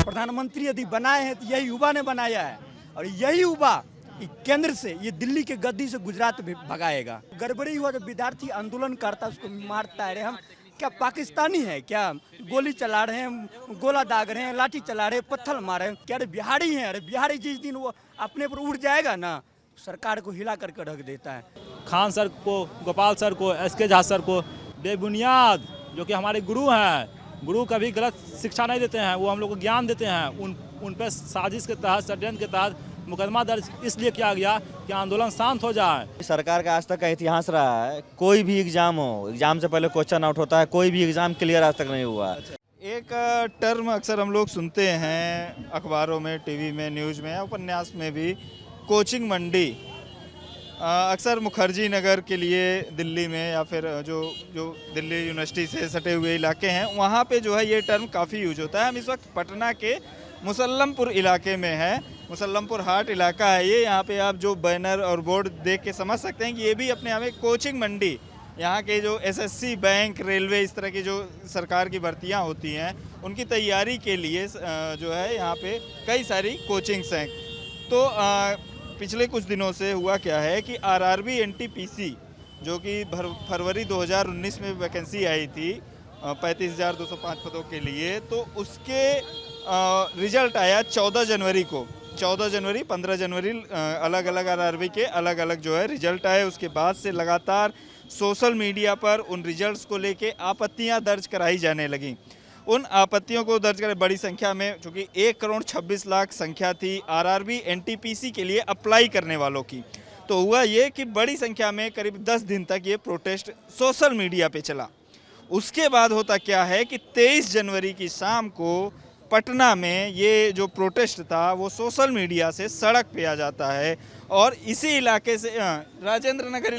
प्रधानमंत्री यदि बनाए हैं तो यही युवा ने बनाया है, और यही युवा केंद्र से ये दिल्ली के गद्दी से गुजरात भी भगाएगा। गड़बड़ी हुआ तो विद्यार्थी आंदोलन करता उसको मारता है। हम क्या पाकिस्तानी है क्या? गोली चला रहे हैं, गोला दाग रहे हैं, लाठी चला रहे हैं, पत्थर मार रहे हैं। क्या अरे बिहारी हैं? अरे बिहारी जिस दिन वो अपने पर उड़ जाएगा ना, सरकार को हिला करके रख देता है। खान सर को, गोपाल सर को, SK झा सर को बेबुनियाद, जो कि हमारे गुरु हैं, गुरु कभी गलत शिक्षा नहीं देते हैं, वो हम लोग को ज्ञान देते हैं। उन पर साजिश के तहत, षड्यंत्र के तहत मुकदमा दर्ज इसलिए किया गया कि आंदोलन शांत हो जाए। सरकार का आज तक का इतिहास रहा है, कोई भी एग्जाम हो, एग्जाम से पहले क्वेश्चन आउट होता है, कोई भी एग्जाम क्लियर आज तक नहीं हुआ। एक टर्म अक्सर हम लोग सुनते हैं अखबारों में, टीवी में, न्यूज़ में, उपन्यास में भी, कोचिंग मंडी। अक्सर मुखर्जी नगर के लिए दिल्ली में, या फिर जो दिल्ली यूनिवर्सिटी से सटे हुए इलाके हैं, वहाँ पे जो है ये टर्म काफ़ी यूज होता है। हम इस वक्त पटना के मुसल्लमपुर इलाके में हैं। मुसल्लमपुर हाट इलाका है ये। यहाँ पे आप जो बैनर और बोर्ड देख के समझ सकते हैं कि ये भी अपने आप में कोचिंग मंडी, यहाँ के जो SSC, बैंक, रेलवे, इस तरह की जो सरकार की भर्तियाँ होती हैं, उनकी तैयारी के लिए जो है यहाँ पे कई सारी कोचिंग्स हैं। तो पिछले कुछ दिनों से हुआ क्या है कि RRB NTPC, जो कि फरवरी 2019 में वैकेंसी आई थी 35,205 पदों के लिए, तो उसके रिजल्ट आया 14 जनवरी को। 14 जनवरी, 15 जनवरी अलग अलग RRB के अलग अलग जो है रिजल्ट आए। उसके बाद से लगातार सोशल मीडिया पर उन रिजल्ट्स को लेके आपत्तियां दर्ज कराई जाने लगीं। उन आपत्तियों को दर्ज करें बड़ी संख्या में, चूँकि 1,26,00,000 संख्या थी RRB NTPC के लिए अप्लाई करने वालों की, तो हुआ ये कि बड़ी संख्या में करीब 10 दिन तक ये प्रोटेस्ट सोशल मीडिया पे चला। उसके बाद होता क्या है कि 23 जनवरी की शाम को पटना में ये जो प्रोटेस्ट था वो सोशल मीडिया से सड़क पे आ जाता है, और इसी इलाके से राजेंद्र नगर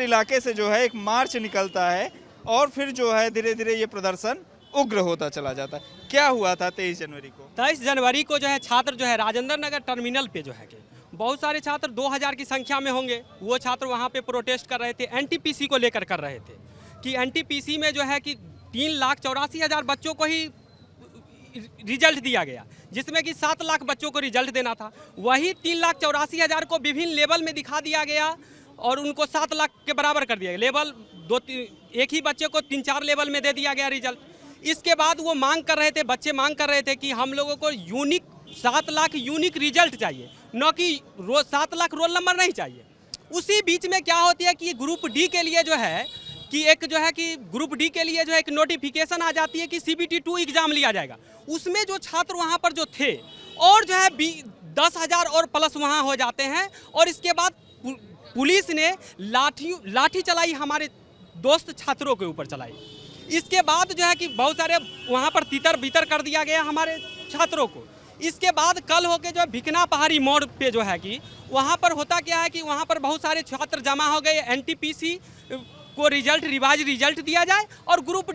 इलाके से जो है एक मार्च निकलता है, और फिर जो है धीरे धीरे ये प्रदर्शन उग्र होता चला जाता है। क्या हुआ था 23 जनवरी को? 23 जनवरी को जो है छात्र जो है राजेंद्र नगर टर्मिनल पे जो है कि बहुत सारे छात्र 2000 की संख्या में होंगे, वो छात्र वहाँ पे प्रोटेस्ट कर रहे थे, NTPC को लेकर कर रहे थे कि NTPC में जो है कि 3,84,000 बच्चों को ही रिजल्ट दिया गया, जिसमें कि 7 लाख बच्चों को रिजल्ट देना था। वही 3,84,000 को विभिन्न लेवल में दिखा दिया गया और उनको 7 लाख के बराबर कर दिया गया। लेवल एक ही बच्चे को 3-4 लेवल में दे दिया गया रिजल्ट। इसके बाद वो मांग कर रहे थे, बच्चे मांग कर रहे थे कि हम लोगों को यूनिक 7 लाख यूनिक रिजल्ट चाहिए, न कि 7 लाख रोल नंबर नहीं चाहिए। उसी बीच में क्या होती है कि ग्रुप डी के लिए जो है कि एक जो है कि ग्रुप डी के लिए जो है एक नोटिफिकेशन आ जाती है कि CBT 2 एग्जाम लिया जाएगा। उसमें जो छात्र वहाँ पर जो थे और जो है 10,000 और प्लस वहाँ हो जाते हैं, और इसके बाद पुलिस ने लाठी चलाई, हमारे दोस्त छात्रों के ऊपर चलाई। इसके बाद जो है कि बहुत सारे वहाँ पर तितर बितर कर दिया गया हमारे छात्रों को। इसके बाद कल होके जो है भिकना पहाड़ी मोड़ पे जो है कि वहाँ पर होता क्या है कि वहाँ पर बहुत सारे छात्र जमा हो गए, NTPC को रिवाइज रिजल्ट दिया जाए, और ग्रुप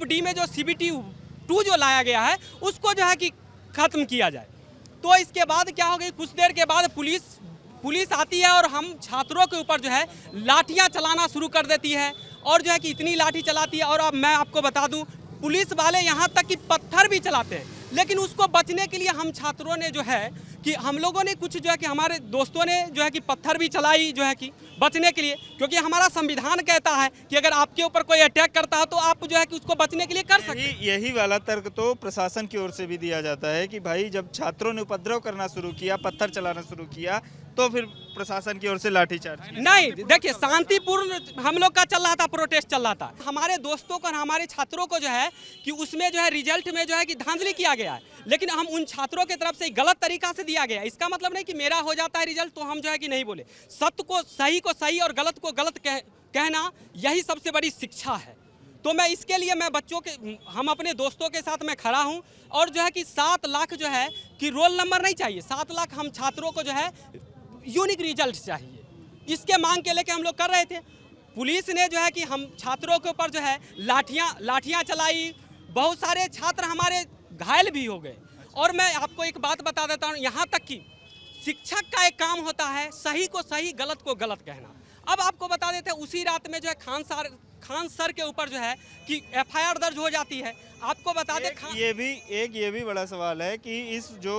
डी में जो CBT 2 जो लाया गया है उसको जो है कि ख़त्म किया जाए। तो इसके बाद क्या हो गई, कुछ देर के बाद पुलिस आती है और हम छात्रों के ऊपर जो है लाठियां चलाना शुरू कर देती है, और जो है कि इतनी लाठी चलाती है। और अब मैं आपको बता दूं, पुलिस वाले यहां तक कि पत्थर भी चलाते हैं, लेकिन उसको बचने के लिए हम छात्रों ने जो है कि हम लोगों ने कुछ जो है कि हमारे दोस्तों ने जो है कि पत्थर भी चलाई जो है कि बचने के लिए, क्योंकि हमारा संविधान कहता है कि अगर आपके ऊपर कोई अटैक करता है तो आप जो है कि उसको बचने के लिए कर सकते हैं। यही वाला तर्क तो प्रशासन की ओर से भी दिया जाता है कि भाई जब छात्रों ने उपद्रव करना शुरू किया, पत्थर चलाना शुरू किया, तो फिर प्रशासन की ओर से लाठीचार्ज नहीं। देखिए, शांतिपूर्ण हम लोग का चल रहा था, प्रोटेस्ट चल रहा था। हमारे दोस्तों को, हमारे छात्रों को जो है कि उसमें जो है रिजल्ट में जो है कि धांधली किया गया है, लेकिन हम उन छात्रों की तरफ से गलत तरीका से दिया गया। इसका मतलब नहीं कि मेरा हो जाता है रिजल्ट तो हम जो है कि नहीं बोले। सत्य को सही और गलत को गलत कहना, यही सबसे बड़ी शिक्षा है। तो मैं इसके लिए हम अपने दोस्तों के साथ मैं खड़ा हूं, और जो है कि 7 लाख जो है कि रोल नंबर नहीं चाहिए, 7 लाख हम छात्रों को जो है यूनिक रिजल्ट चाहिए, इसके मांग के लेके हम लोग कर रहे थे। पुलिस ने जो है कि हम छात्रों के ऊपर जो है लाठियां चलाई, बहुत सारे छात्र हमारे घायल भी हो गए। और मैं आपको एक बात बता देता हूँ, यहाँ तक कि शिक्षक का एक काम होता है सही को सही, गलत को गलत कहना। अब आपको बता देते हैं, उसी रात में जो है खान सर के ऊपर जो है कि एफआईआर दर्ज हो जाती है। आपको बता दें ये भी बड़ा सवाल है कि इस जो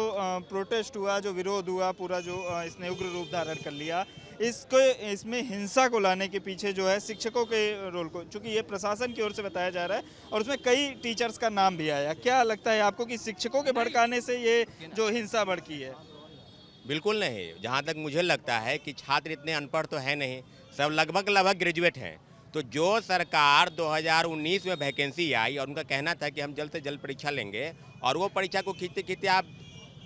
प्रोटेस्ट हुआ, जो विरोध हुआ, पूरा जो इसने उग्र रूप धारण कर लिया, इसमें हिंसा को लाने के पीछे जो है शिक्षकों के रोल को, चूंकि ये प्रशासन की ओर से बताया जा रहा है और उसमें कई टीचर्स का नाम भी आया, क्या लगता है आपको कि शिक्षकों के भड़काने से ये जो हिंसा भड़की है? बिल्कुल नहीं। जहाँ तक मुझे लगता है कि छात्र इतने अनपढ़ तो है नहीं, सब लगभग ग्रेजुएट हैं। तो जो सरकार 2019 में वैकेंसी आई और उनका कहना था कि हम जल्द से जल्द परीक्षा लेंगे, और वो परीक्षा को खींचते खींचते आप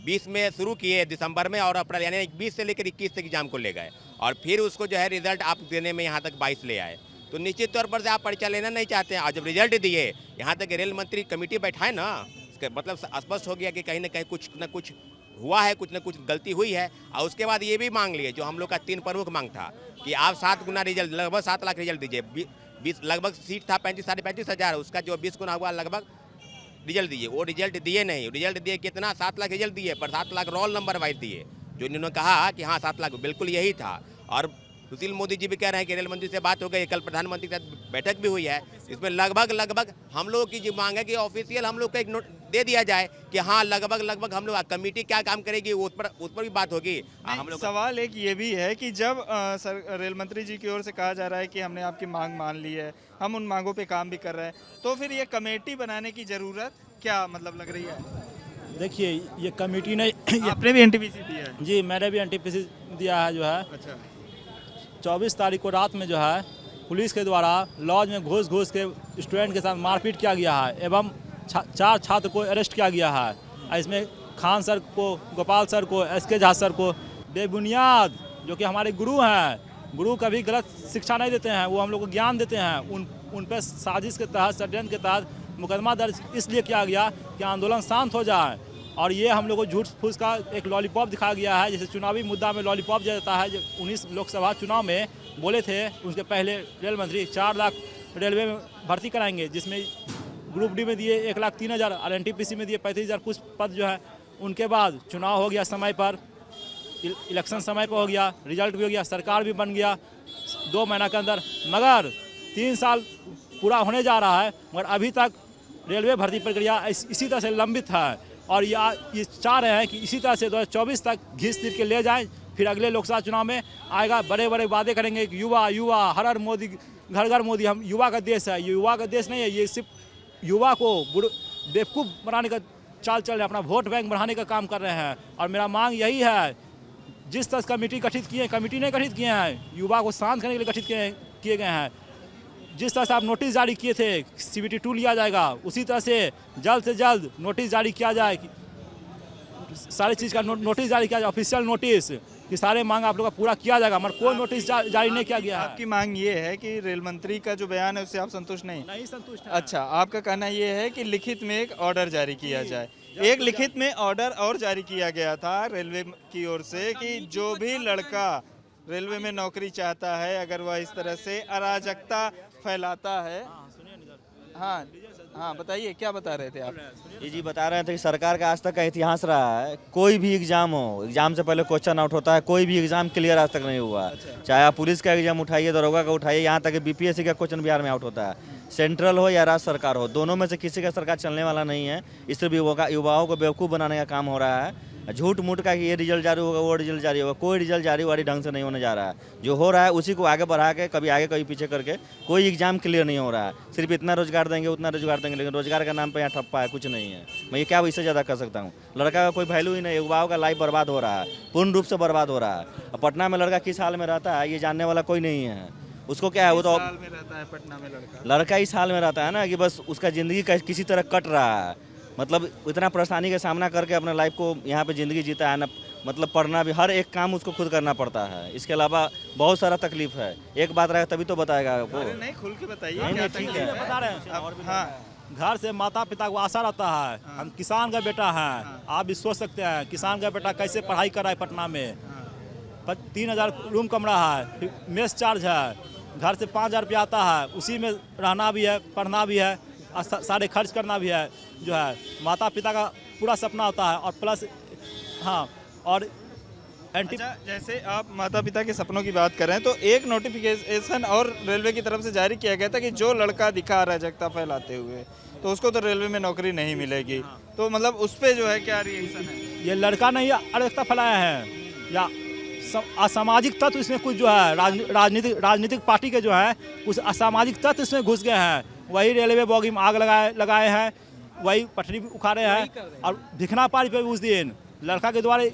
20 में शुरू किए दिसंबर में, और अप्रैल यानी 20 से लेकर 21 तक एग्जाम को ले गए, और फिर उसको जो है रिजल्ट आप देने में यहाँ तक 22 ले आए। तो निश्चित तौर पर से आप परीक्षा लेना नहीं चाहते हैं। और जब रिजल्ट दिए, यहाँ तक रेल मंत्री कमेटी बैठाए ना, इसका मतलब स्पष्ट हो गया कि कहीं ना कहीं कुछ न कुछ हुआ है, कुछ न कुछ गलती हुई है। और उसके बाद ये भी मांग लिए, जो हम लोग का 3 प्रमुख मांग था कि आप 7 गुना रिजल्ट, लगभग 7 लाख रिजल्ट दीजिए। 20 लगभग सीट था 35 साढ़े 35 हज़ार, उसका जो 20 गुना हुआ लगभग रिजल्ट दिए। वो रिजल्ट दिए नहीं, रिजल्ट दिए कितना, 7 लाख रिजल्ट दिए, पर 7 लाख रोल नंबर वाइज दिए। जो इन्होंने कहा कि हाँ 7 लाख, बिल्कुल यही था। और सुशील मोदी जी भी कह रहे हैं कि रेल मंत्री से बात हो गई, कल प्रधानमंत्री के साथ बैठक भी हुई है। इसमें लगभग हम लोगों की जो मांग है कि ऑफिशियल हम लोग को एक नोट दे दिया जाए कि हाँ लगभग हम लोग, कमेटी क्या काम करेगी उस पर भी बात होगी। हम लोग सवाल एक ये भी है कि जब रेल मंत्री जी की ओर से कहा जा रहा है कि हमने आपकी मांग मान ली है, हम उन मांगों पे काम भी कर रहे हैं, तो फिर ये कमेटी बनाने की ज़रूरत क्या मतलब लग रही है? देखिए ये कमेटी ने आपने भी एनटीपीसी दिया है? जी मैंने भी एनटीपीसी दिया है। जो है अच्छा, 24 तारीख को रात में जो है पुलिस के द्वारा लॉज में घुस के स्टूडेंट के साथ मारपीट किया गया है एवं 4 छात्र को अरेस्ट किया गया है। इसमें खान सर को, गोपाल सर को, SK झा सर को बेबुनियाद, जो कि हमारे गुरु हैं, गुरु कभी गलत शिक्षा नहीं देते हैं, वो हम लोग को ज्ञान देते हैं, उन पर साजिश के तहत, षड्यंत्र के तहत मुकदमा दर्ज इसलिए किया गया कि आंदोलन शांत हो जाए। और ये हम लोग को झूठ फूस का एक लॉलीपॉप दिखाया गया है, जैसे चुनावी मुद्दा में लॉलीपॉप दिया जाता है। जो 19 लोकसभा चुनाव में बोले थे, उसके पहले रेल मंत्री 4 लाख रेलवे में भर्ती कराएंगे, जिसमें ग्रुप डी में दिए 1,03,000 और एनटीपीसी में दिए 35,000 कुछ पद जो है। उनके बाद चुनाव हो गया समय पर, इलेक्शन समय पर हो गया, रिजल्ट भी हो गया, सरकार भी बन गया 2 महीना के अंदर, मगर 3 साल पूरा होने जा रहा है, मगर अभी तक रेलवे भर्ती प्रक्रिया इसी तरह से लंबित है। और ये चाह रहे हैं कि इसी तरह से 2024 तक घिस तीर के ले जाएं, फिर अगले लोकसभा चुनाव में आएगा, बड़े बड़े वादे करेंगे कि युवा हर हर मोदी, घर घर मोदी। हम युवा का देश है, ये युवा का देश नहीं है, ये सिर्फ युवा को बेवकूफ़ बनाने का चाल चल रहे हैं, अपना वोट बैंक बढ़ाने का काम कर रहे हैं। और मेरा मांग यही है, जिस तरह कमेटी गठित किए, कमेटी नहीं गठित किए हैं, युवा को शांत करने के लिए गठित किए गए हैं। जिस तरह से आप नोटिस जारी किए थे CBT 2 लिया जाएगा, उसी तरह से जल्द नोटिस जारी किया जाए, सारी चीज़ का नोटिस जारी किया जाए, ऑफिशियल नोटिस कि सारे मांग आप लोग का पूरा किया जाएगा, मगर कोई नोटिस जारी नहीं किया गया है। आपकी मांग ये है कि रेल मंत्री का जो बयान है उससे आप संतुष्ट नहीं संतुष्ट है। अच्छा, आपका कहना ये है कि लिखित में एक ऑर्डर जारी किया जाए। एक लिखित में ऑर्डर और जारी किया गया था रेलवे की ओर से कि जो भी लड़का रेलवे में नौकरी चाहता है, अगर वह इस तरह से अराजकता फैलाता है। हाँ बताइए, क्या बता रहे थे आप? जी बता रहे थे कि सरकार का आज तक का इतिहास रहा है, कोई भी एग्जाम हो, एग्जाम से पहले क्वेश्चन आउट होता है, कोई भी एग्जाम क्लियर आज तक नहीं हुआ। चाहे आप पुलिस का एग्जाम उठाइए, दरोगा का उठाइए, यहाँ तक कि BPSC का क्वेश्चन बिहार में आउट होता है। सेंट्रल हो या राज्य सरकार हो, दोनों में से किसी का सरकार चलने वाला नहीं है। इस तरह युवाओं को बेवकूफ़ बनाने का काम हो रहा है। झूठ मूठ का कि ये रिजल्ट जारी होगा, वो रिजल्ट जारी होगा, कोई रिजल्ट जारी वारी ढंग से नहीं होने जा रहा है। जो हो रहा है उसी को आगे बढ़ा के, कभी आगे कभी पीछे करके कोई एग्जाम क्लियर नहीं हो रहा है। सिर्फ इतना रोजगार देंगे, उतना रोजगार देंगे, लेकिन रोजगार का नाम पे यहाँ ठप्पा है, कुछ नहीं है। मैं ये क्या इससे ज़्यादा कर सकता हूँ? लड़का का कोई वैल्यू ही नहीं, युवाओं का लाइफ बर्बाद हो रहा है, पूर्ण रूप से बर्बाद हो रहा है। और पटना में लड़का किस हाल में रहता है ये जानने वाला कोई नहीं है। उसको क्या है, वो तो साल में रहता है पटना में लड़का इस हाल में रहता है ना कि बस उसका ज़िंदगी किसी तरह कट रहा है। मतलब इतना परेशानी का सामना करके अपने लाइफ को यहाँ पे ज़िंदगी जीता है ना, मतलब पढ़ना भी, हर एक काम उसको खुद करना पड़ता है। इसके अलावा बहुत सारा तकलीफ है। एक बात रहेगा तभी तो बताएगा आपको। नहीं, खुल के बताइए। नहीं, ठीक है, बता रहे हैं। हाँ, घर से माता पिता को आशा रहता है, हम किसान का बेटा हैं। आप भी सोच सकते हैं किसान का बेटा कैसे पढ़ाई कर रहा है पटना में। 3,000 रूम कमरा है, मेस चार्ज है, घर से 5,000 रुपया आता है, उसी में रहना भी है, पढ़ना भी है, सारे खर्च करना भी है। जो है माता पिता का पूरा सपना होता है। और प्लस हाँ, और एंटी अच्छा, जैसे आप माता पिता के सपनों की बात कर रहे हैं तो एक नोटिफिकेशन और रेलवे की तरफ से जारी किया गया था कि जो लड़का दिखा अराजकता फैलाते हुए तो उसको तो रेलवे में नौकरी नहीं मिलेगी। तो मतलब उस पे जो है क्या रिएक्शन है? ये लड़का नहीं अराजकता फैलाया है या असामाजिक तत्व इसमें कुछ जो है राजनीतिक पार्टी के जो है कुछ असामाजिक तत्व इसमें घुस गए हैं, वही रेलवे बोगी में आग लगाए हैं, वही पटरी उखाड़े हैं। और भिखना पारी पे उस दिन लड़का के द्वारा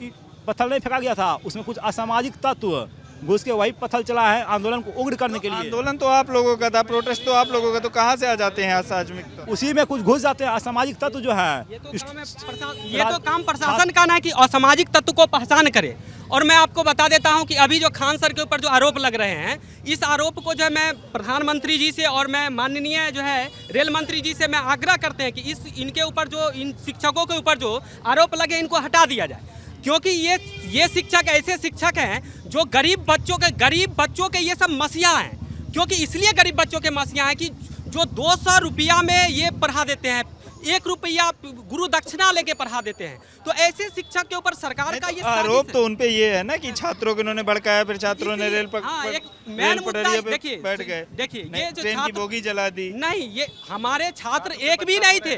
पत्थर नहीं फेंका गया था, उसमें कुछ असामाजिक तत्व घुस के वही पत्थर चला है आंदोलन को उग्र करने के लिए। आंदोलन तो आप लोगों का था, प्रोटेस्ट तो आप लोगों का, तो कहाँ से आ जाते हैं असामाजिक तत्व? उसी में कुछ घुस जाते हैं असामाजिक तत्व जो है। ये तो काम प्रशासन का ना है कि असामाजिक तत्व को पहचान करे। और मैं आपको बता देता हूं कि अभी जो खान सर के ऊपर जो आरोप लग रहे हैं, इस आरोप को जो है मैं प्रधानमंत्री जी से और मैं माननीय जो है रेल मंत्री जी से मैं आग्रह करते हैं कि इनके ऊपर जो इन शिक्षकों के ऊपर जो आरोप लगे इनको हटा दिया जाए, क्योंकि ये शिक्षक ऐसे शिक्षक हैं जो गरीब बच्चों के ये सब मसीहा हैं। क्योंकि इसलिए गरीब बच्चों के मसीहा हैं कि जो 200 रुपया में ये पढ़ा देते हैं, 1 रुपया गुरु दक्षिणा लेके पढ़ा देते हैं। तो ऐसे शिक्षक के ऊपर सरकार का ये आरोप तो उनपे ये है ना कि छात्रों को इन्होंने भड़काया, फिर छात्रों ने रेल पटरियों पे बैठ गए। देखिए ये जो ट्रेन की बोगी जला दी। नहीं, ये हमारे छात्र एक भी नहीं थे,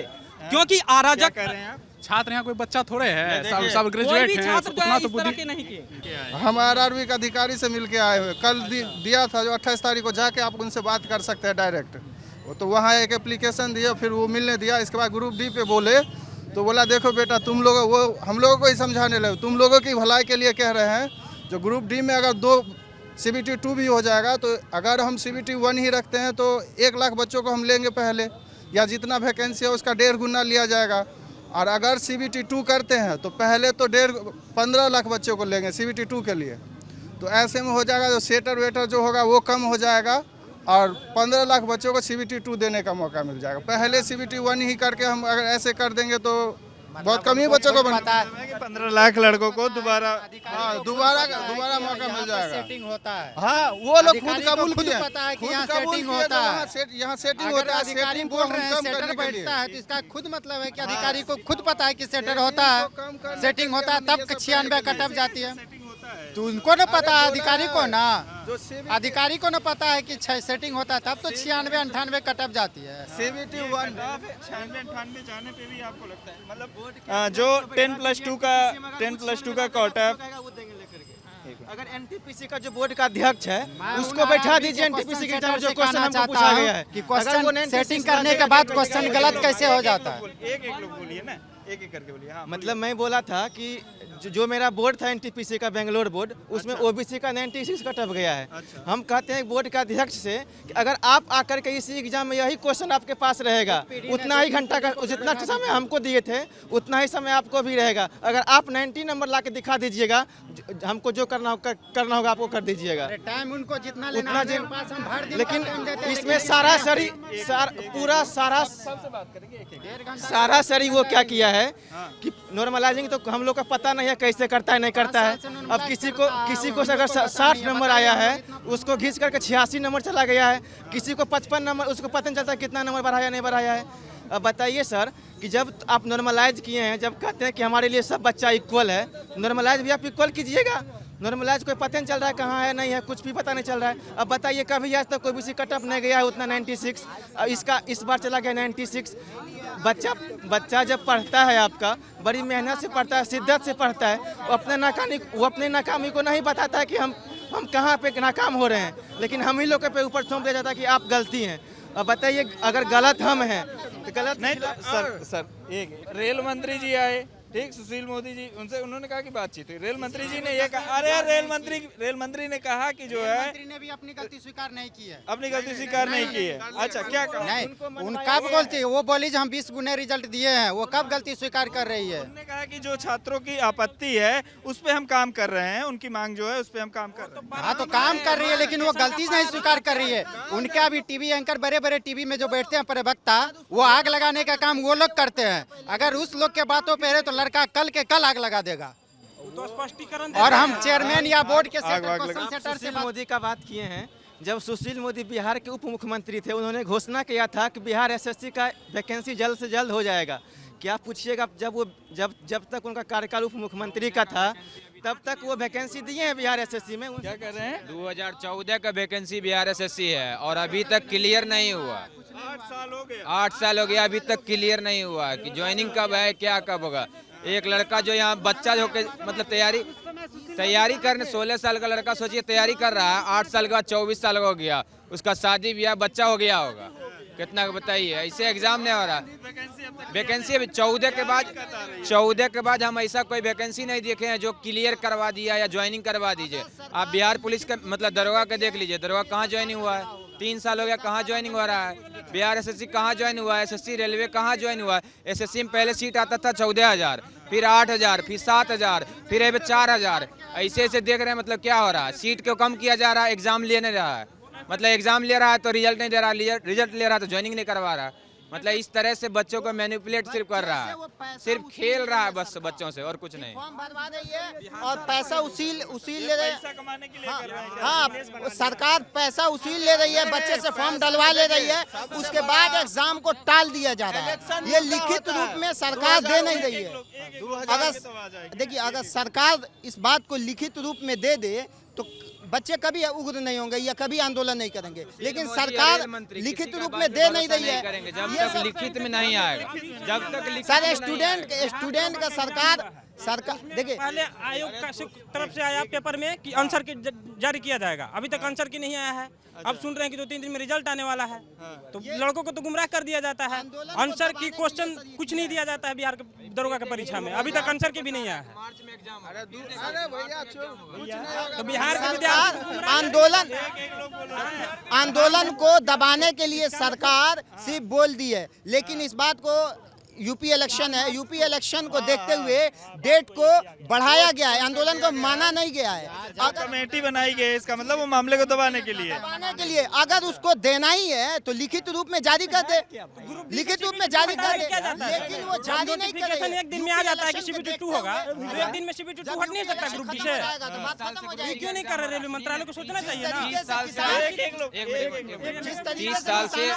क्योंकि अराजक कर रहे हैं आप? छात्र यहाँ कोई बच्चा थोड़े है, सब ग्रेजुएट हैं, उतना तो बुद्धि नहीं किए। हम आरआरबी के अधिकारी से मिलके आए हुए, कल दिया था जो 28 तारीख को, जाके आप उनसे बात कर सकते हैं डायरेक्ट। वो तो वहाँ एक एप्लीकेशन दिया, फिर वो मिलने दिया, इसके बाद ग्रुप डी पे बोले तो बोला देखो बेटा तुम लोग, वो हम लोगों को ही समझाने लगे, तुम लोगों की भलाई के लिए कह रहे हैं। जो ग्रुप डी में अगर 2 CBT 2 भी हो जाएगा तो अगर हम CBT 1 ही रखते हैं तो 1 लाख बच्चों को हम लेंगे पहले, या जितना वैकेंसी है उसका 1.5 गुना लिया जाएगा। और अगर CBT 2 करते हैं तो पहले तो 15 लाख बच्चों को लेंगे CBT 2 के लिए। तो ऐसे में हो जाएगा, जो सेटर वेटर जो होगा वो कम हो जाएगा और 15 लाख बच्चों को CBT 2 देने का मौका मिल जाएगा। पहले CBT 1 ही करके हम अगर ऐसे कर देंगे तो बहुत कम ही बच्चों को बनता है कि 15 लाख लड़कों को दोबारा मौका मिल जाएगा। सेटिंग होता है। हाँ, वो लोग खुद कबूल खुद किए, पता है कि खुद यहाँ कबूल सेटिंग किए, होता है। यहाँ सेटिंग अगर होता है। अधिकारी सेटिंग बोल को रहे हम हैं कम सेटर करने के लिए। बैठता है तो इसका खुद मतलब है कि अधिकारी को खुद पता है कि सेटर होता है, सेटिंग होता है, तब 96 कटअप जाती है। तो उनको न पता है, अधिकारी को ना, अधिकारी को न पता है कि सेटिंग होता है, तब तो 96-98 कटअप जाती है। CBT 1 96-98 जाने पे भी आपको लगता है मतलब जो 10+2 का कोटा, अगर एनटीपीसी का जो बोर्ड का अध्यक्ष है उसको बैठा दीजिए एनटीपीसी के जो क्वेश्चन हमको पूछा गया है कि क्वेश्चन सेटिंग करने के बाद क्वेश्चन गलत कैसे हो जाता है। एक लोग बोलिए ना, एक करके बोलिए। हाँ, मतलब मैं बोला था कि जो मेरा बोर्ड था एनटीपीसी का बेंगलोर बोर्ड, उसमें ओबीसी का 96 कटअप गया है। हम कहते हैं बोर्ड के अध्यक्ष से कि अगर आप आकर के इसी एग्जाम में यही क्वेश्चन आपके पास रहेगा, उतना ही घंटा का जितना समय हमको दिए थे उतना ही समय आपको भी रहेगा। अगर आप 90 नंबर ला के दिखा दीजिएगा, हमको जो करना होगा आपको कर दीजिएगा। टाइम उनको जितना लेना है, लेकिन इसमें सारा सरी वो क्या किया है कि नॉर्मलाइजिंग तो हम लोग का पता नहीं है कैसे करता है नहीं करता है। अब किसी को अगर 60 नंबर आया है उसको घिस करके 86 नंबर चला गया है, किसी को 55 नंबर, उसको पता नहीं चलता कितना नंबर बढ़ाया नहीं बढ़ाया है। अब बताइए सर कि जब आप नॉर्मलाइज किए हैं, जब कहते हैं कि हमारे लिए सब बच्चा इक्वल है, नॉर्मलाइज भी आप इक्वल कीजिएगा। नॉर्मलाइज कोई पता नहीं चल रहा है कहाँ है नहीं है, कुछ भी पता नहीं चल रहा है। अब बताइए कभी आज तक कोई भी कटअप नहीं गया है उतना 96, इस बार चला गया 96। बच्चा जब पढ़ता है आपका बड़ी मेहनत से पढ़ता है, शिद्दत से पढ़ता है, वो अपने नाकामी को नहीं बताता है कि हम कहाँ पे नाकाम हो रहे हैं, लेकिन हम ही लोग पे ऊपर थोप दिया जाता है कि आप गलती हैं। अब बताइए अगर गलत हम हैं तो गलत नहीं तो सर एक रेल मंत्री जी आए, ठीक, सुशील मोदी जी, उन्होंने कहा कि बातचीत हुई। रेल मंत्री जी ने ये कहा, अरे यार रेल मंत्री ने कहा कि जो है मंत्री ने भी अपनी गलती स्वीकार नहीं की है। अपनी गलती स्वीकार नहीं की है। अच्छा, क्या कहा? नहीं, उनका गलती, वो बोली जो हम 20 गुने रिजल्ट दिए हैं, वो कब गलती स्वीकार कर रही है। उन्होंने कहा कि जो छात्रों की आपत्ति है उस पे हम काम कर रहे हैं, उनकी मांग जो है उस पे हम काम कर रहे हैं। हाँ तो काम कर रही है, लेकिन वो गलती नहीं स्वीकार कर रही है। उनके अभी टीवी एंकर, बड़े बड़े टीवी में जो बैठते हैं प्रवक्ता, वो आग लगाने का काम वो लोग करते हैं। अगर उस लोग के बातों पे रहे तो लड़का कल के कल आग लगा देगा। तो स्पष्टीकरण और हम चेयरमैन या बोर्ड के सेटर से मोदी का बात किए हैं। जब सुशील मोदी बिहार के उप मुख्यमंत्री थे, उन्होंने घोषणा किया था कि बिहार एसएससी का वैकेंसी जल्द से जल्द हो जाएगा। क्या पूछिएगा, जब तक उनका कार्यकाल उप मुख्यमंत्री का था तब तक वो वैकेंसी दिए हैं बिहार एसएससी में। क्या कर रहे हैं? 2014 का वैकेंसी बिहार एसएससी है और अभी तक क्लियर नहीं हुआ। 8 साल हो गए। 8 साल हो गया, अभी तक क्लियर नहीं हुआ कि ज्वाइनिंग कब है, क्या कब होगा। एक लड़का जो यहाँ बच्चा जो के मतलब तैयारी करने 16 साल का लड़का सोचिए तैयारी कर रहा है, 8 साल के बाद 24 साल का हो गया, उसका शादी ब्याह बच्चा हो गया होगा, कितना बताइए। ऐसे एग्जाम नहीं हो रहा। वैकेंसी अभी 14 के बाद हम ऐसा कोई वैकेंसी नहीं देखे हैं जो क्लियर करवा दिया या ज्वाइनिंग करवा दीजिए। आप बिहार पुलिस का मतलब दरोगा का देख लीजिए, दरोगा कहाँ ज्वाइनिंग हुआ है, 3 साल हो गया, कहाँ ज्वाइनिंग हो रहा है। बिहार एसएससी कहाँ ज्वाइन हुआ है, एसएससी रेलवे कहाँ ज्वाइन हुआ है। एसएससी में पहले सीट आता था 14,000, फिर 8,000, फिर 7,000, फिर अभी 4,000। ऐसे ऐसे देख रहे हैं मतलब क्या हो रहा है। सीट को कम किया जा रहा है, एग्जाम ले नहीं रहा है, मतलब एग्जाम ले रहा है तो रिजल्ट नहीं दे रहा, रिजल्ट ले रहा है तो ज्वाइनिंग नहीं करवा रहा। मतलब इस तरह से बच्चों को मैनिपुलेट सिर्फ कर रहा है, सिर्फ खेल रहा है बस बच्चों से और कुछ नहीं। फॉर्म भरवा रही है और पैसा उसील ले रहे पैसा कमाने के लिए कर रहे हैं। हाँ, सरकार पैसा उसील ले रही है, बच्चे से फॉर्म डलवा ले रही है, उसके बाद एग्जाम को टाल दिया जा रहा है। ये लिखित रूप में सरकार दे नहीं रही है। अगर देखिए, अगर सरकार इस बात को लिखित रूप में दे दे तो बच्चे कभी उग्र नहीं होंगे या कभी आंदोलन नहीं करेंगे, लेकिन सरकार लिखित रूप में दे नहीं रही है। जब तक लिखित में नहीं आएगा, जब तक सर स्टूडेंट का सरकार देखिए, पहले आयोग का तरफ से आया पेपर में कि आंसर की जारी किया जाएगा, अभी तक आंसर की नहीं आया है। अब सुन रहे हैं कि 2-3 दिन में रिजल्ट आने वाला है, तो लड़कों को तो गुमराह कर दिया जाता है। आंसर की क्वेश्चन कुछ नहीं दिया जाता है बिहार के दरोगा की परीक्षा में, अभी तक आंसर की भी नहीं आया है। तो बिहार के विद्यार्थी आंदोलन को दबाने के लिए सरकार सिर्फ बोल दी है, लेकिन इस बात को यूपी इलेक्शन है, यूपी इलेक्शन को देखते हुए डेट को बढ़ाया गया है, आंदोलन को माना नहीं गया है। कमेटी बनाई गई है, इसका मतलब वो मामले को दबाने के लिए अगर उसको देना ही है तो लिखित रूप में जारी कर दे, लिखित रूप में जारी कर दे, लेकिन वो जारी नहीं कर रहे। एक दिन में आ जाता है कि CBT 2 होगा, तो एक दिन में CBT 2 हट नहीं सकता ग्रुप डी से। ये क्यों नहीं कर रहे? रेलवे मंत्रालय को सोचना चाहिए ना। 30 साल से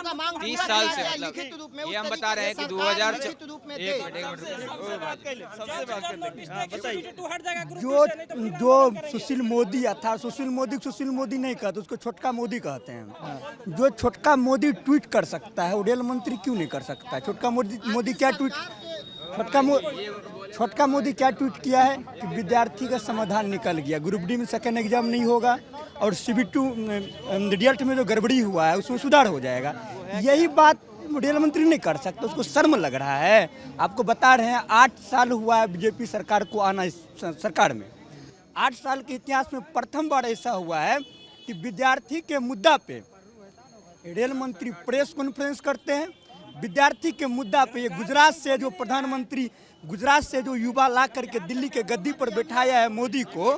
मतलब ये हम बता रहे हैं कि 2000 जो सुशील मोदी था, सुशील मोदी नहीं कहते, उसको छोटका मोदी कहते हैं। जो छोटका मोदी ट्वीट कर सकता है वो रेल मंत्री क्यों नहीं कर सकता? छोटका मोदी क्या ट्वीट छोटका मोदी क्या ट्वीट किया है कि विद्यार्थी का समाधान निकल गया, ग्रुप डी में सेकेंड एग्जाम नहीं होगा और CBT रिजल्ट में जो गड़बड़ी हुआ है उसमें सुधार हो जाएगा। यही बात रेल मंत्री नहीं कर सकता, उसको शर्म लग रहा है। आपको बता रहे हैं 8 साल हुआ है बीजेपी सरकार को आना इस सरकार में। 8 साल के इतिहास में प्रथम बार ऐसा हुआ है कि विद्यार्थी के मुद्दा पे रेल मंत्री प्रेस कॉन्फ्रेंस करते हैं। विद्यार्थी के मुद्दा पे ये गुजरात से जो प्रधानमंत्री, गुजरात से जो युवा ला करके दिल्ली के गद्दी पर बैठाया है मोदी को,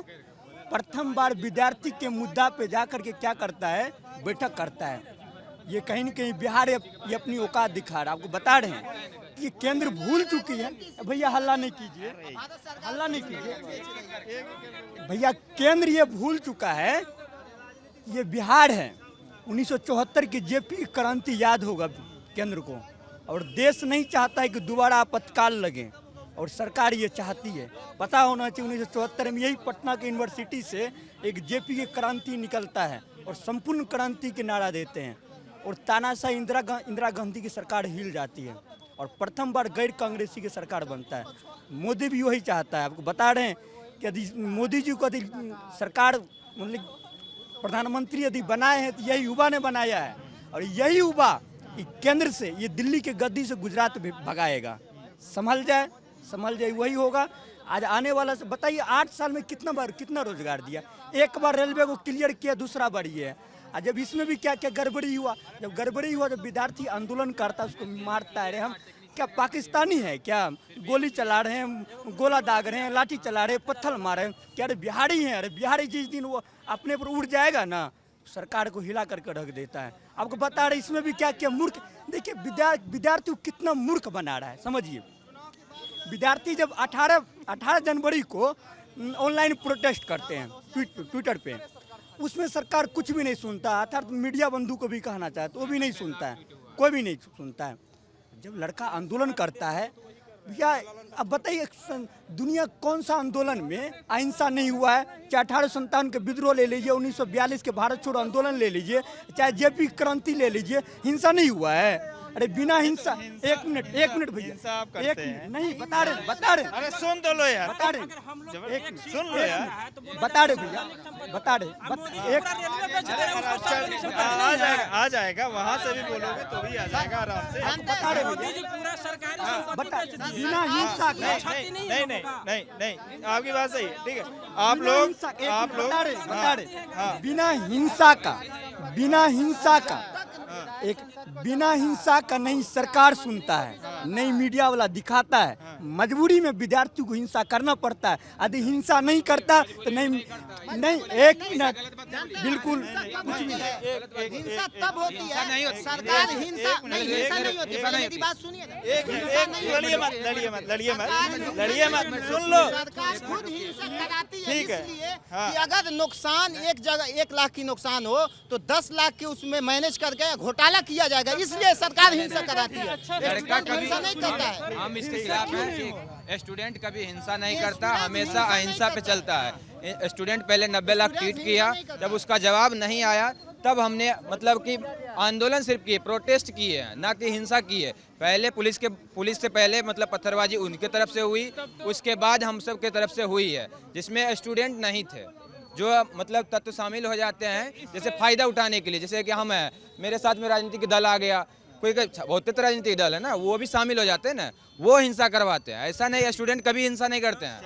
प्रथम बार विद्यार्थी के मुद्दा पे जा करके क्या करता है, बैठक करता है। ये कहीं न कहीं बिहार ये अपनी औकात दिखा रहा है। आपको बता रहे हैं कि केंद्र भूल चुकी है। भैया हल्ला नहीं कीजिए, हल्ला नहीं कीजिए भैया। केंद्र ये भूल चुका है ये बिहार है। 1974 की JP क्रांति याद होगा केंद्र को, और देश नहीं चाहता है कि दोबारा आपातकाल लगे, और सरकार ये चाहती है। पता होना चाहिए 1974 में यही पटना के यूनिवर्सिटी से एक JP की क्रांति निकलता है और संपूर्ण क्रांति के नारा देते हैं, और तानाशाह इंदिरा गांधी की सरकार हिल जाती है और प्रथम बार गैर कांग्रेसी की सरकार बनता है। मोदी भी वही चाहता है। आपको बता रहे हैं कि यदि मोदी जी को यदि सरकार मतलब प्रधानमंत्री यदि बनाए हैं तो यही युवा ने बनाया है, और यही युवा केंद्र से ये दिल्ली के गद्दी से गुजरात भगाएगा। संभल जाए वही होगा। आज आने वाला से बताइए 8 साल में कितना रोजगार दिया। एक बार रेलवे को क्लियर किया, दूसरा बार ये है। और जब इसमें भी क्या क्या गड़बड़ी हुआ, जब विद्यार्थी आंदोलन करता उसको मारता है। हम क्या पाकिस्तानी है क्या? गोली चला रहे हैं, गोला दाग रहे हैं, लाठी चला रहे हैं, पत्थर मारे हैं क्या? अरे बिहारी हैं। अरे बिहारी जिस दिन वो अपने पर उड़ जाएगा ना, सरकार को हिला करके रख देता है। आपको बता रहे इसमें भी क्या क्या मूर्ख। देखिए विद्यार्थी को कितना मूर्ख बना रहा है, समझिए। विद्यार्थी जब 18 जनवरी को ऑनलाइन प्रोटेस्ट करते हैं ट्विटर पे, उसमें सरकार कुछ भी नहीं सुनता। अर्थात मीडिया बंधु को भी कहना चाहे तो वो भी नहीं सुनता है, कोई भी नहीं सुनता है। जब लड़का आंदोलन करता है, भैया अब बताइए दुनिया कौन सा आंदोलन में अहिंसा नहीं हुआ है? चाहे 1857 के विद्रोह ले लीजिए, 1942 के भारत छोड़ो आंदोलन ले लीजिए, चाहे जेपी क्रांति ले लीजिए, हिंसा नहीं हुआ है। अरे बिना हिंसा, एक मिनट भैया, हिंसा आप एक करते हैं। मिनट, नहीं बता रहे अरे सुन तो लो यार, बता रहे सुन लो यार, बता रहे भैया, बता रहे आ जाएगा वहाँ से भी बोलोगे तो भी आ जाएगा आराम से। बता रहे भैया, बिना हिंसा नहीं, आपकी बात सही है, ठीक है। आप लोग बता रहे बिना हिंसा का बिना हिंसा का नहीं सरकार सुनता है, नहीं मीडिया वाला दिखाता है। मजबूरी में विद्यार्थी को हिंसा करना पड़ता है। यदि हिंसा नहीं करता तो नहीं, एक मिनट, बिल्कुल कुछ भी हिंसा तब होती है सरकार हिंसा नहीं होती। मेरी बात सुनिए, लड़िए मत, सुन लो। सरकार खुद हिंसा कराती है, ठीक है। इसलिए हाँ। कि अगर नुकसान एक जगह 1 लाख की नुकसान हो तो 10 लाख के उसमें मैनेज करके घोटाला किया जाएगा, इसलिए सरकार हिंसा कराती है। स्टूडेंट हिंसा नहीं करता है। हम इसके खिलाफ हैं कि स्टूडेंट कभी हिंसा नहीं करता, हमेशा अहिंसा पे चलता है। स्टूडेंट पहले 90 लाख ट्वीट किया, जब उसका जवाब नहीं आया तब हमने मतलब कि आंदोलन सिर्फ किए, प्रोटेस्ट किए हैं, ना कि हिंसा की है। पहले पुलिस से पहले मतलब पत्थरबाजी उनके तरफ से हुई, उसके बाद हम सब के तरफ से हुई है, जिसमें स्टूडेंट नहीं थे। जो मतलब तत्व शामिल हो जाते हैं जैसे फायदा उठाने के लिए, जैसे कि हम हैं, मेरे साथ में राजनीतिक दल आ गया, कोई बहुत तरह राजनीतिक दल है ना, वो भी शामिल हो जाते हैं ना, वो हिंसा करवाते हैं। ऐसा नहीं, स्टूडेंट कभी हिंसा नहीं करते हैं।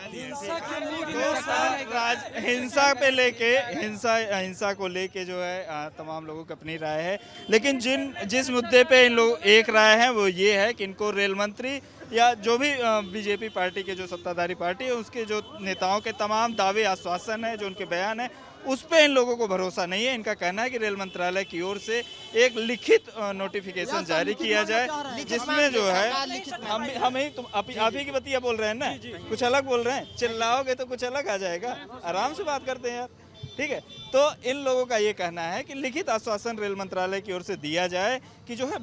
हिंसा पे लेके हिंसा को लेके जो है तमाम लोगों की अपनी राय है, लेकिन जिस मुद्दे पे इन लोग एक राय है वो ये है कि इनको रेल मंत्री या जो भी बीजेपी पार्टी के जो सत्ताधारी पार्टी है उसके जो नेताओं के तमाम दावे आश्वासन है, जो उनके बयान है, उस पे इन लोगों को भरोसा नहीं है। इनका कहना है कि रेल मंत्रालय की ओर से एक लिखित नोटिफिकेशन जारी किया जाए, जिसमें जो है हम ही तुम आप ही की बतिया बोल रहे हैं ना, कुछ अलग बोल रहे हैं, चिल्लाओगे तो कुछ अलग आ जाएगा। आराम से बात करते हैं यार, ठीक है। तो इन लोगों का ये कहना है कि लिखित आश्वासन रेल मंत्रालय की ओर से दिया जाए कि जो है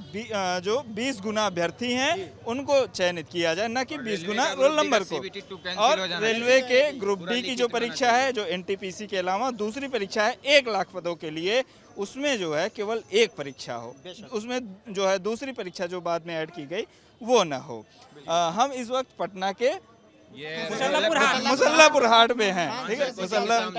जो 20 गुना अभ्यर्थी हैं उनको चयनित किया जाए, ना कि 20 गुना रोल नंबर को। और रेलवे के ग्रुप डी की जो परीक्षा है, जो एनटीपीसी के अलावा दूसरी परीक्षा है 1 लाख पदों के लिए, उसमें जो है केवल एक परीक्षा हो, उसमें जो है दूसरी परीक्षा जो बाद में ऐड की गई वो ना हो। हम इस वक्त पटना के मुसल्लापुर हाट में हैं, ठीक है।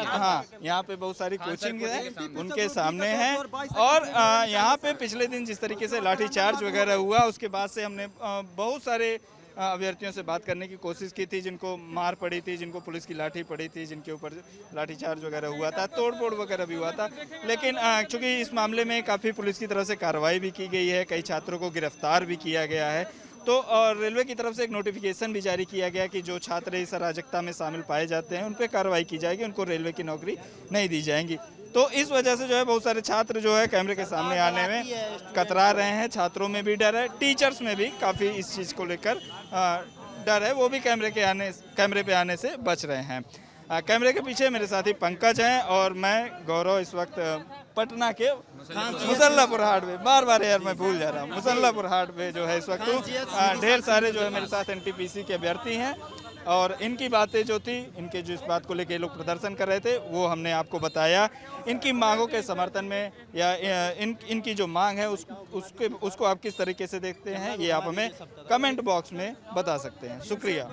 हाँ, यहाँ पे बहुत सारी कोचिंग है, उनके सामने हैं। और यहाँ पे पिछले दिन जिस तरीके से लाठीचार्ज वगैरह हुआ, उसके बाद से हमने बहुत सारे अभ्यर्थियों से बात करने की कोशिश की थी, जिनको मार पड़ी थी, जिनको पुलिस की लाठी पड़ी थी, जिनके ऊपर लाठीचार्ज वगैरह हुआ था, तोड़फोड़ वगैरह भी हुआ था। लेकिन चूंकि इस मामले में काफ़ी पुलिस की तरफ से कार्रवाई भी की गई है, कई छात्रों को गिरफ्तार भी किया गया है, तो रेलवे की तरफ से एक नोटिफिकेशन भी जारी किया गया कि जो छात्र इस अराजकता में शामिल पाए जाते हैं उन पर कार्रवाई की जाएगी, उनको रेलवे की नौकरी नहीं दी जाएंगी। तो इस वजह से जो है बहुत सारे छात्र जो है कैमरे के सामने आने में कतरा रहे हैं। छात्रों में भी डर है, टीचर्स में भी काफ़ी इस चीज़ को लेकर डर है, वो भी कैमरे पे आने से बच रहे हैं। कैमरे के पीछे मेरे साथी पंकज हैं और मैं गौरव इस वक्त पटना के मुसल्लापुर हाट में, बार यार मैं भूल जा रहा हूँ, मुसल्लापुर हाट में जो है इस वक्त ढेर सारे जो है मेरे साथ एनटीपीसी के अभ्यर्थी हैं। और इनकी बातें जो थी, इनके जो इस बात को लेकर लोग प्रदर्शन कर रहे थे वो हमने आपको बताया। इनकी मांगों के समर्थन में या इनकी जो मांग है उसको आप किस तरीके से देखते हैं, ये आप हमें कमेंट बॉक्स में बता सकते हैं। शुक्रिया।